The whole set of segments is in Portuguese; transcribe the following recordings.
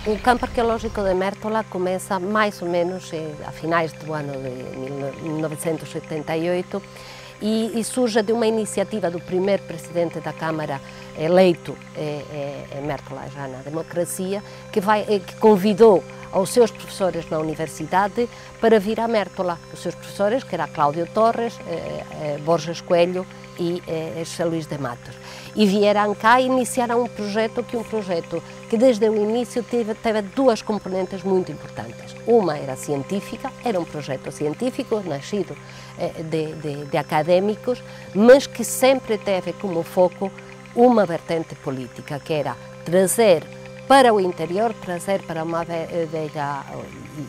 O campo arqueológico de Mértola começa mais ou menos a finais do ano de 1978 e surge de uma iniciativa do primeiro presidente da Câmara eleito em Mértola, já na democracia, que convidou aos seus professores na universidade para vir a Mértola. Os seus professores, que era Cláudio Torres, Borges Coelho e José Luís de Matos. E vieram cá e iniciaram um projeto que desde o início teve duas componentes muito importantes. Uma era científica, era um projeto científico nascido de académicos, mas que sempre teve como foco uma vertente política, que era trazer para o interior, trazer para uma velha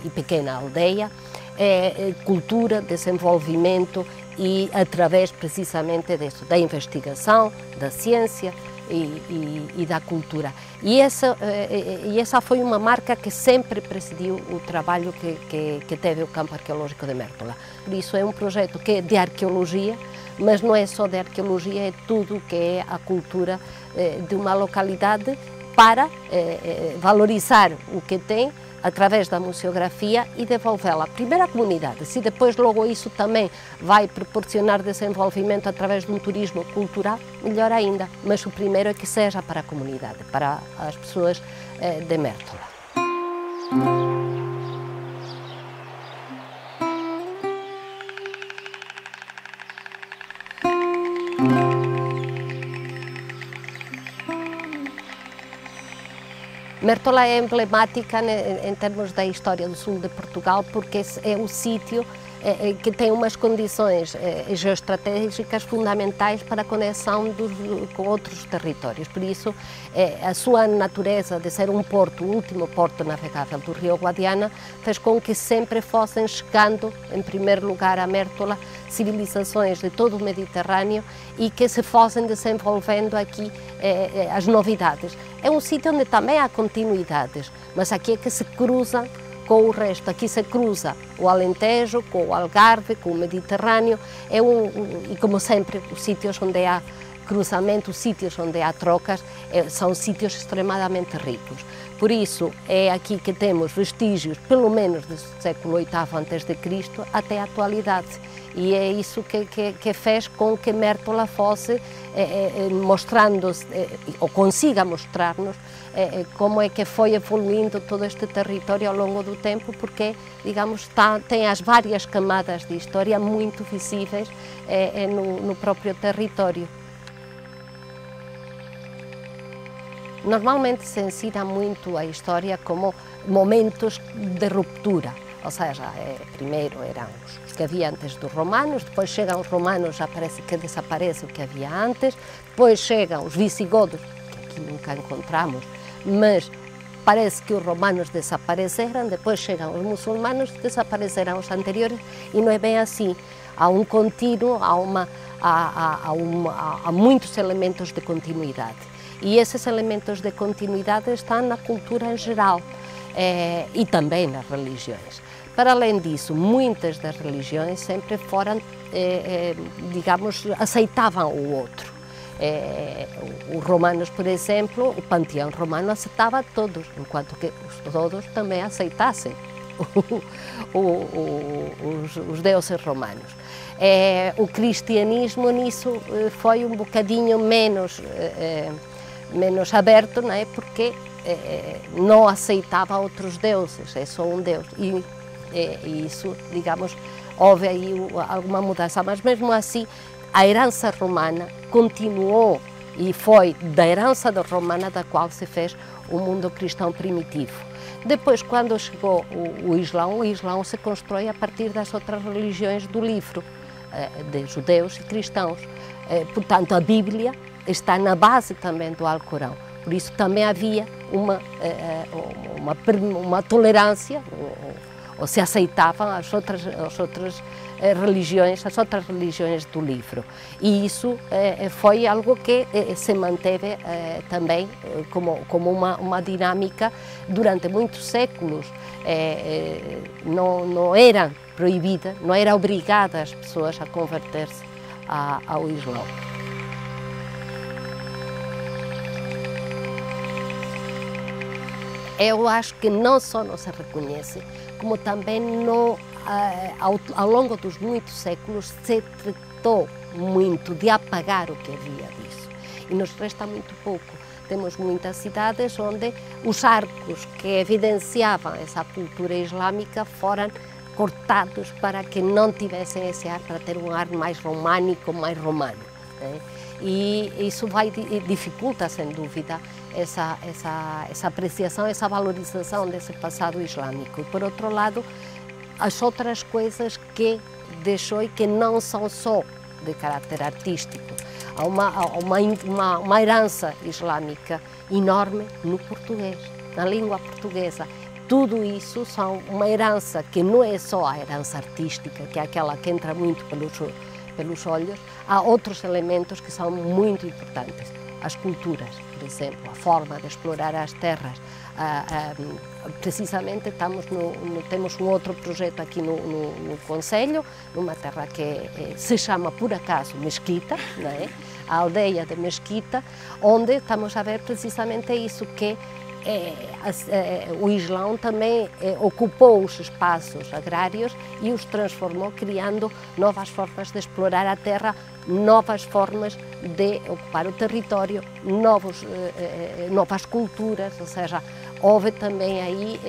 e pequena aldeia, cultura, desenvolvimento e através precisamente disso, da investigação, da ciência e da cultura. E essa foi uma marca que sempre presidiu o trabalho que teve o campo arqueológico de Mértola. Por isso é um projeto que é de arqueologia, mas não é só de arqueologia, é tudo o que é a cultura de uma localidade para valorizar o que tem através da museografia e devolvê-la primeiro à comunidade. Se depois logo isso também vai proporcionar desenvolvimento através de um turismo cultural, melhor ainda. Mas o primeiro é que seja para a comunidade, para as pessoas de Mértola. Mértola é emblemática em termos da história do sul de Portugal porque é o sítio que tem umas condições geoestratégicas fundamentais para a conexão com outros territórios. Por isso, a sua natureza de ser um porto, o último porto navegável do rio Guadiana, fez com que sempre fossem chegando, em primeiro lugar, a Mértola, civilizações de todo o Mediterrâneo e que se fossem desenvolvendo aqui as novidades. É um sítio onde também há continuidades, mas aqui é que se cruzam com o resto. Aqui se cruza o Alentejo com o Algarve, com o Mediterrâneo, e como sempre os sítios onde há cruzamento, os sítios onde há trocas, são sítios extremadamente ricos. Por isso é aqui que temos vestígios, pelo menos do século VIII a.C. até a atualidade. E é isso que fez com que Mértola fosse mostrando-se, ou consiga mostrar-nos, como é que foi evoluindo todo este território ao longo do tempo, porque, digamos, tem as várias camadas de história muito visíveis no próprio território. Normalmente se ensina muito a história como momentos de ruptura, ou seja, primeiro eram os que havia antes dos romanos, depois chegam os romanos, já parece que desaparece o que havia antes, depois chegam os visigodos, que aqui nunca encontramos, mas parece que os romanos desapareceram, depois chegam os muçulmanos, desapareceram os anteriores, e não é bem assim. Há um contínuo, há muitos elementos de continuidade. E esses elementos de continuidade estão na cultura em geral e também nas religiões. Para além disso, muitas das religiões sempre foram, digamos, aceitavam o outro. Os romanos, por exemplo, o panteão romano aceitava todos, enquanto que os todos também aceitassem os deuses romanos. O cristianismo nisso foi um bocadinho menos aberto, não é? Porque não aceitava outros deuses, é só um Deus. E isso, digamos, houve aí alguma mudança, mas mesmo assim a herança romana continuou e foi da herança romana da qual se fez o mundo cristão primitivo. Depois, quando chegou o Islão se constrói a partir das outras religiões do livro, de judeus e cristãos. Portanto, a Bíblia está na base também do Alcorão. Por isso também havia uma tolerância, ou se aceitavam as outras religiões do livro. E isso foi algo que se manteve também como uma dinâmica durante muitos séculos. Não era proibida, não era obrigada as pessoas a converter-se ao Islão. eu acho que não só não se reconhece, como também não, ao longo dos muitos séculos se tratou muito de apagar o que havia disso. E nos resta muito pouco. Temos muitas cidades onde os arcos que evidenciavam essa cultura islâmica foram cortados para que não tivessem esse ar, para ter um ar mais românico, mais romano, né? E isso dificulta, sem dúvida, essa apreciação, essa valorização desse passado islâmico. E, por outro lado, as outras coisas que deixou e que não são só de caráter artístico. Há uma herança islâmica enorme no português, na língua portuguesa. Tudo isso são uma herança que não é só a herança artística, que é aquela que entra muito pelos olhos. Há outros elementos que são muito importantes. As culturas, por exemplo, a forma de explorar as terras. Precisamente temos um outro projeto aqui no Concelho, numa terra que se chama, por acaso, Mesquita, não é? A aldeia de Mesquita, onde estamos a ver precisamente isso, que o Islão também ocupou os espaços agrários e os transformou, criando novas formas de explorar a terra, novas formas de ocupar o território, novas culturas, ou seja, houve também aí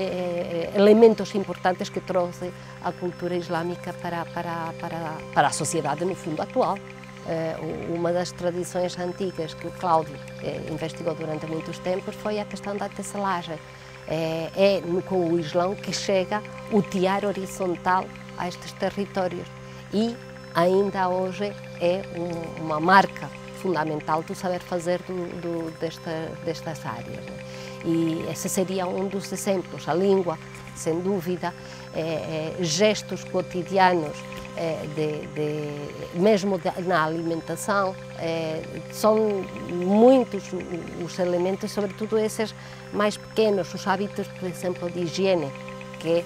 elementos importantes que trouxe a cultura islâmica para a sociedade, no fundo, atual. Uma das tradições antigas que o Cláudio investigou durante muitos tempos foi a questão da tecelagem. Com o Islão que chega o tiar horizontal a estes territórios e ainda hoje é uma marca fundamental do saber fazer destas áreas, né? E esse seria um dos exemplos. A língua, sem dúvida, gestos cotidianos, mesmo na alimentação, são muitos os elementos, sobretudo esses mais pequenos, os hábitos, por exemplo, de higiene, que,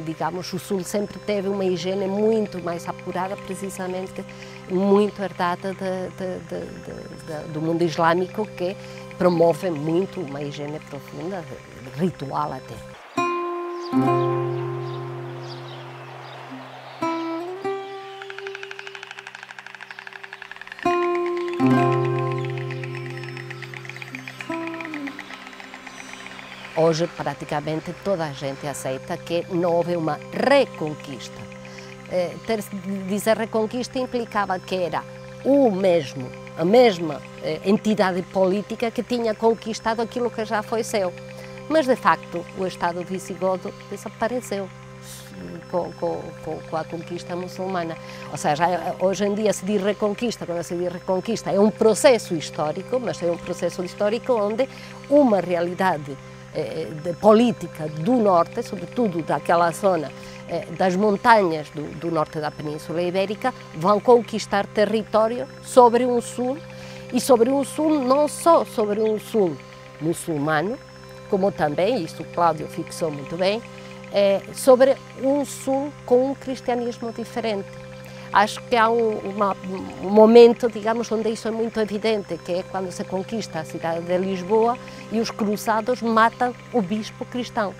digamos, o Sul sempre teve uma higiene muito mais apurada, precisamente muito herdada do mundo islâmico, que promove muito uma higiene profunda, ritual até. Hoje, praticamente, toda a gente aceita que não houve uma reconquista. Dizer reconquista implicava que era a mesma entidade política que tinha conquistado aquilo que já foi seu. Mas, de facto, o Estado visigodo desapareceu com a conquista muçulmana. Ou seja, hoje em dia se diz reconquista, quando se diz reconquista é um processo histórico, mas é um processo histórico onde uma realidade política do norte, sobretudo daquela zona das montanhas do norte da Península Ibérica, vão conquistar território sobre um sul, e sobre um sul, não só sobre um sul muçulmano, como também, isso o Cláudio fixou muito bem, sobre um sul com um cristianismo diferente. Acho que há um momento, digamos, onde isso é muito evidente, que é quando se conquista a cidade de Lisboa e os cruzados matam o bispo cristão.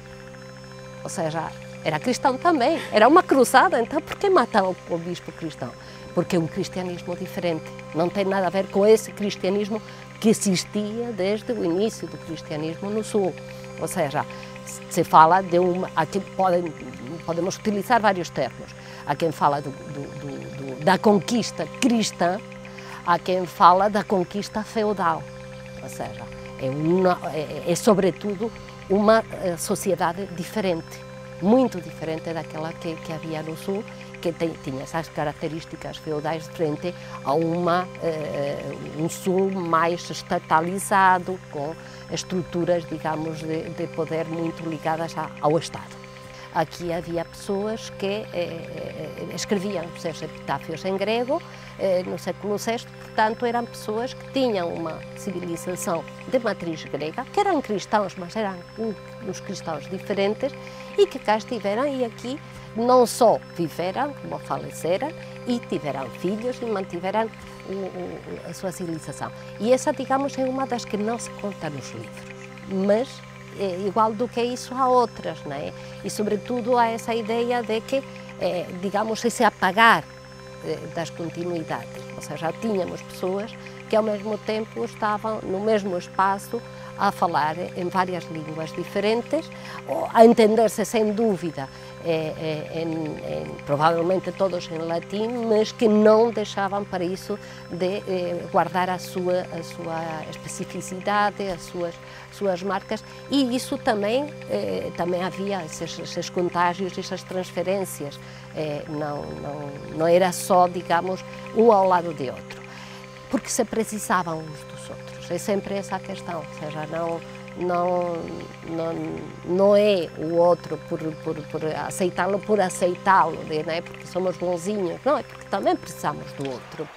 Ou seja, era cristão também, era uma cruzada, então por que mataram o bispo cristão? Porque é um cristianismo diferente, não tem nada a ver com esse cristianismo que existia desde o início do cristianismo no Sul. Ou seja, se fala de aqui podemos utilizar vários termos. Há quem fala da conquista cristã, há quem fala da conquista feudal. Ou seja, é sobretudo uma sociedade diferente, muito diferente daquela que havia no Sul, que tinha essas características feudais frente a um Sul mais estatalizado, com estruturas, digamos, de poder muito ligadas ao Estado. Aqui havia pessoas que escreviam os seus epitáfios em grego no século VI, portanto eram pessoas que tinham uma civilização de matriz grega, que eram cristãos, mas eram uns cristãos diferentes e que cá estiveram e aqui não só viveram, como faleceram, e tiveram filhos e mantiveram a sua civilização. E essa, digamos, é uma das que não se conta nos livros, mas igual do que isso a outras, não é? E sobretudo há essa ideia de que, digamos, esse apagar das continuidades, ou seja, tínhamos pessoas que ao mesmo tempo estavam no mesmo espaço a falar em várias línguas diferentes, a entender-se sem dúvida, provavelmente todos em latim, mas que não deixavam para isso de guardar a sua especificidade, as suas marcas, e isso também havia esses contágios, essas transferências, não era só, digamos, um ao lado de outro, porque se precisavam uns dos outros, é sempre essa a questão, ou seja, não é o outro por aceitá-lo, não é porque somos bonzinhos, não, é porque também precisamos do outro.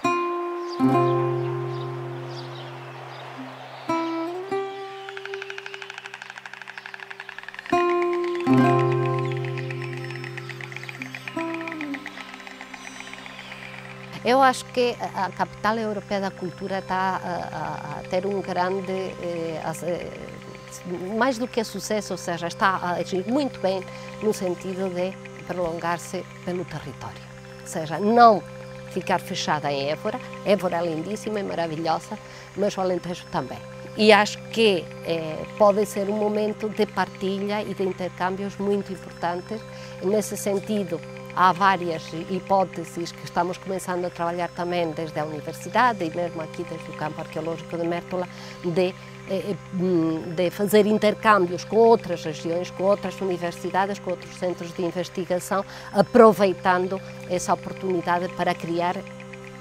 Eu acho que a capital europeia da cultura está a ter um grande, mais do que sucesso, ou seja, está a agir muito bem no sentido de prolongar-se pelo território. Ou seja, não ficar fechada em Évora. Évora é lindíssima e maravilhosa, mas o Alentejo também. E acho que pode ser um momento de partilha e de intercâmbios muito importantes. Nesse sentido, há várias hipóteses que estamos começando a trabalhar também desde a universidade e mesmo aqui desde o campo arqueológico de Mértola, de fazer intercâmbios com outras regiões, com outras universidades, com outros centros de investigação, aproveitando essa oportunidade para criar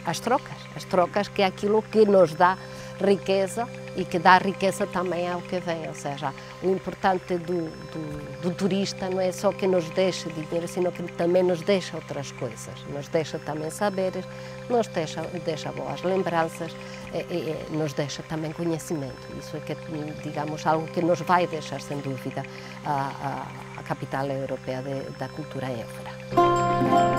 as trocas que é aquilo que nos dá riqueza e que dá riqueza também ao que vem, ou seja, o importante do turista não é só que nos deixe dinheiro, sino que também nos deixa outras coisas, nos deixa também saberes, nos deixa boas lembranças, nos deixa também conhecimento. Isso é que, digamos, algo que nos vai deixar, sem dúvida, a capital europeia da cultura em Évora.